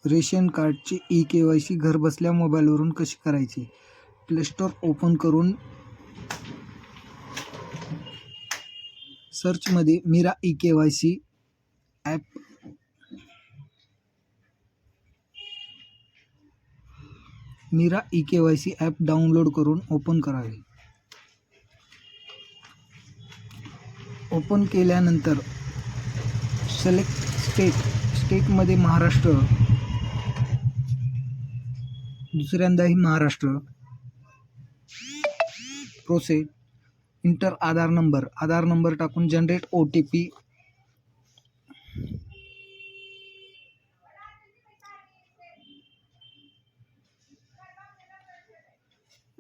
Ration कार्डची E-KYC घरबसल्या मोबाईलवरून कशी करायची? प्ले स्टोअर ओपन करून सर्चमध्ये मीरा ई-के.वाय.सी ॲप डाउनलोड करून ओपन करावे. ओपन केल्यानंतर सिलेक्ट स्टेटमध्ये महाराष्ट्र, दुसऱ्यांदाही महाराष्ट्र. प्रोसेड. इंटर आधार नंबर टाकून जनरेट OTP.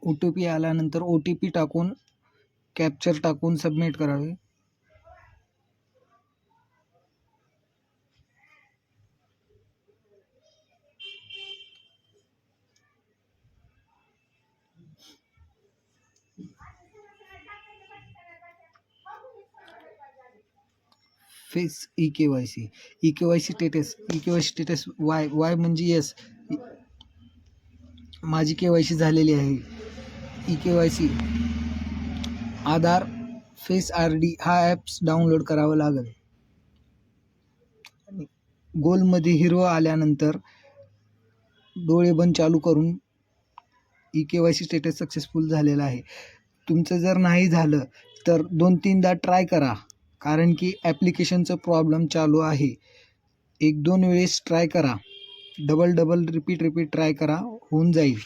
OTP आल्यानंतर OTP टाकून कॅप्चर टाकून सबमिट करावे. फेस ई-के.वाय.सी स्टेटस वाय म्हणजे येस, माझी के.वाय.सी झालेली आहे. ई-के.वाय.सी आधार, फेस ID हा ॲप्स डाउनलोड करावा लागेल. गोलमध्ये हिरवं आल्यानंतर डोळे बंद चालू करून ई-के.वाय.सी स्टेटस सक्सेसफुल झालेला आहे. तुमचं जर नाही झालं तर 2-3दा ट्राय करा, कारण की ॲप्लिकेशनचं प्रॉब्लेम चालू आहे. 1-2 वेळेस ट्राय करा, डबल रिपीट ट्राय करा, होऊन जाईल.